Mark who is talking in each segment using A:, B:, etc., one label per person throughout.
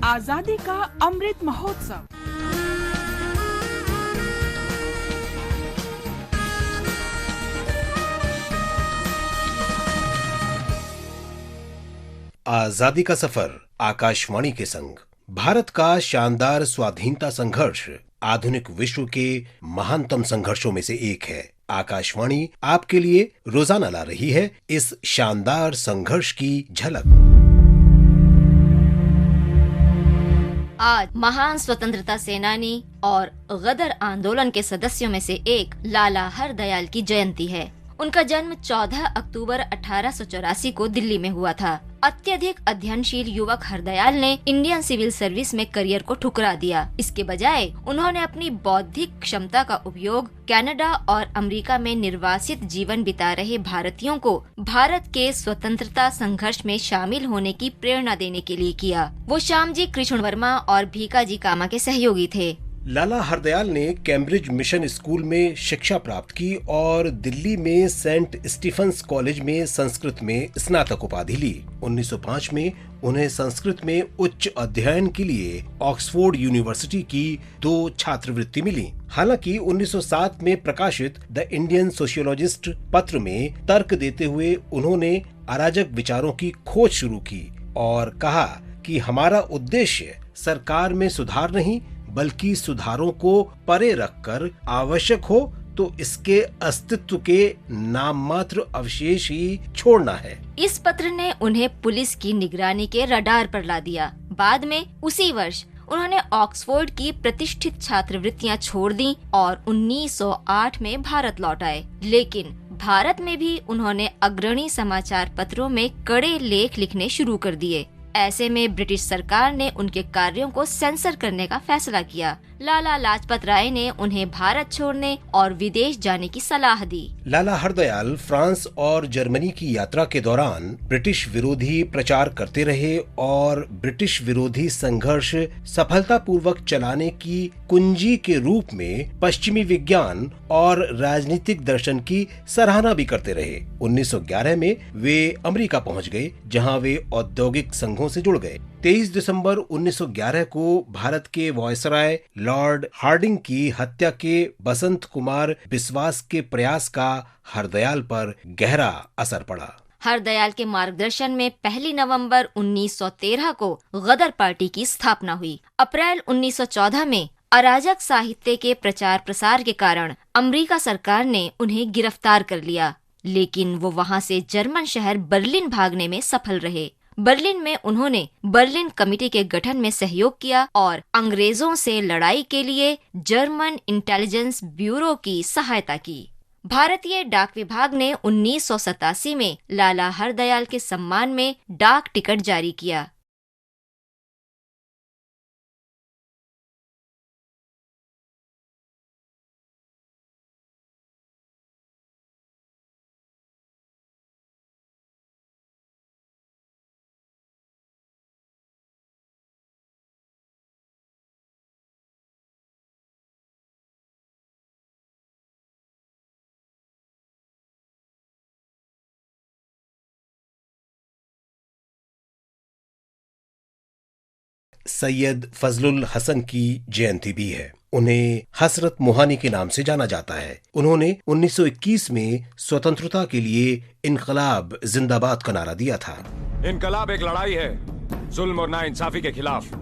A: आजादी का अमृत महोत्सव।
B: आजादी का सफर आकाशवाणी के संग। भारत का शानदार स्वाधीनता संघर्ष आधुनिक विश्व के महानतम संघर्षों में से एक है। आकाशवाणी आपके लिए रोजाना ला रही है इस शानदार संघर्ष की झलक।
C: आज महान स्वतंत्रता सेनानी और गदर आंदोलन के सदस्यों में से एक लाला हरदयाल की जयंती है। उनका जन्म 14 अक्टूबर 1884 को दिल्ली में हुआ था। अत्यधिक अध्ययनशील युवक हरदयाल ने इंडियन सिविल सर्विस में करियर को ठुकरा दिया। इसके बजाय उन्होंने अपनी बौद्धिक क्षमता का उपयोग कनाडा और अमेरिका में निर्वासित जीवन बिता रहे भारतीयों को भारत के स्वतंत्रता संघर्ष में शामिल होने की प्रेरणा देने के लिए किया। वो श्यामजी कृष्ण वर्मा और भीकाजी कामा के सहयोगी थे।
B: लाला हरदयाल ने कैम्ब्रिज मिशन स्कूल में शिक्षा प्राप्त की और दिल्ली में सेंट स्टीफेंस कॉलेज में संस्कृत में स्नातक उपाधि ली। 1905 में उन्हें संस्कृत में उच्च अध्ययन के लिए ऑक्सफोर्ड यूनिवर्सिटी की 2 छात्रवृत्ति मिली। हालांकि 1907 में प्रकाशित द इंडियन सोशियोलॉजिस्ट पत्र में तर्क देते हुए उन्होंने अराजक विचारों की खोज शुरू की और कहा कि हमारा उद्देश्य सरकार में सुधार नहीं बल्कि सुधारों को परे रखकर आवश्यक हो तो इसके अस्तित्व के नाम मात्र अवशेष ही छोड़ना है।
C: इस पत्र ने उन्हें पुलिस की निगरानी के रडार पर ला दिया। बाद में उसी वर्ष उन्होंने ऑक्सफोर्ड की प्रतिष्ठित छात्रवृत्तियां छोड़ दी और 1908 में भारत लौट आए। लेकिन भारत में भी उन्होंने अग्रणी समाचार पत्रों में कड़े लेख लिखने शुरू कर दिए। ऐसे में ब्रिटिश सरकार ने उनके कार्यों को सेंसर करने का फैसला किया। लाला लाजपत राय ने उन्हें भारत छोड़ने और विदेश जाने की सलाह दी।
B: लाला हरदयाल फ्रांस और जर्मनी की यात्रा के दौरान ब्रिटिश विरोधी प्रचार करते रहे और ब्रिटिश विरोधी संघर्ष सफलतापूर्वक चलाने की कुंजी के रूप में पश्चिमी विज्ञान और राजनीतिक दर्शन की सराहना भी करते रहे। 1911 में वे अमेरिका पहुंच गए, जहां वे औद्योगिक संघों से जुड़ गए। 23 दिसंबर 1911 को भारत के वायसराय लॉर्ड हार्डिंग की हत्या के बसंत कुमार बिस्वास के प्रयास का हरदयाल पर गहरा असर पड़ा।
C: हरदयाल के मार्गदर्शन में 1 नवंबर 1913 को गदर पार्टी की स्थापना हुई। अप्रैल 1914 में अराजक साहित्य के प्रचार प्रसार के कारण अमेरिका सरकार ने उन्हें गिरफ्तार कर लिया, लेकिन वो वहां से जर्मन शहर बर्लिन भागने में सफल रहे। बर्लिन में उन्होंने बर्लिन कमेटी के गठन में सहयोग किया और अंग्रेजों से लड़ाई के लिए जर्मन इंटेलिजेंस ब्यूरो की सहायता की। भारतीय डाक विभाग ने 1987 में लाला हरदयाल के सम्मान में डाक टिकट जारी किया।
B: सैयद फजलुल हसन की जयंती भी है। उन्हें हसरत मोहानी के नाम से जाना जाता है। उन्होंने 1921 में स्वतंत्रता के लिए इनकलाब जिंदाबाद का नारा दिया था।
D: इनकलाब एक लड़ाई है जुल्म और नाइंसाफी के खिलाफ।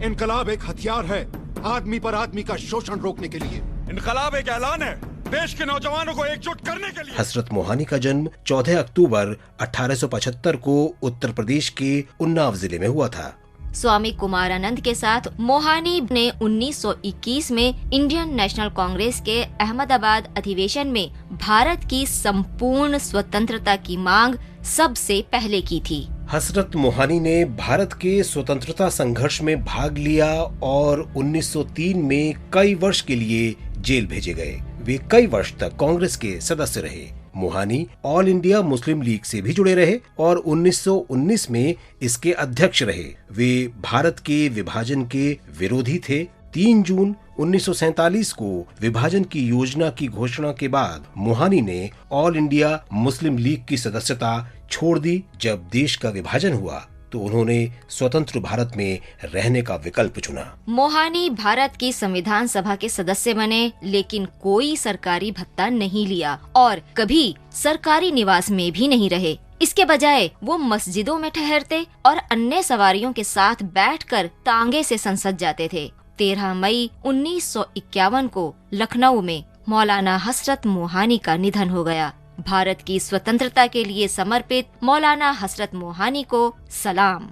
E: इनकलाब एक हथियार है आदमी पर आदमी का शोषण रोकने के लिए।
D: इनकलाब एक ऐलान है देश के नौजवानों को एकजुट करने के लिए।
B: हसरत मोहानी का जन्म 14 अक्टूबर 1875 को उत्तर प्रदेश के उन्नाव जिले में हुआ था।
C: स्वामी कुमारानंद के साथ मोहानी ने 1921 में इंडियन नेशनल कांग्रेस के अहमदाबाद अधिवेशन में भारत की संपूर्ण स्वतंत्रता की मांग सबसे पहले की थी।
B: हसरत मोहानी ने भारत के स्वतंत्रता संघर्ष में भाग लिया और 1903 में कई वर्ष के लिए जेल भेजे गए। वे कई वर्ष तक कांग्रेस के सदस्य रहे। Mohani all India Muslim league से भी जुड़े रहे और 1919 में इसके अध्यक्ष रहे। वे भारत के विभाजन के विरोधी थे। 3 जून 1947 को विभाजन की योजना की घोषणा के बाद मोहानी ने ऑल इंडिया मुस्लिम लीग की सदस्यता छोड़ दी। जब देश का विभाजन हुआ तो उन्होंने स्वतंत्र भारत में रहने का विकल्प चुना।
C: मोहानी भारत की संविधान सभा के सदस्य बने, लेकिन कोई सरकारी भत्ता नहीं लिया और कभी सरकारी निवास में भी नहीं रहे। इसके बजाय वो मस्जिदों में ठहरते और अन्य सवारियों के साथ बैठकर तांगे से संसद जाते थे। 13 मई 1951 को लखनऊ में मौलाना हसरत मोहानी का निधन हो गया। भारत की स्वतंत्रता के लिए समर्पित मौलाना हसरत मोहानी को सलाम।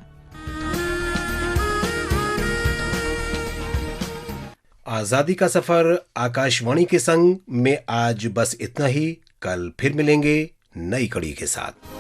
B: आजादी का सफर आकाशवाणी के संग में आज बस इतना ही। कल फिर मिलेंगे नई कड़ी के साथ।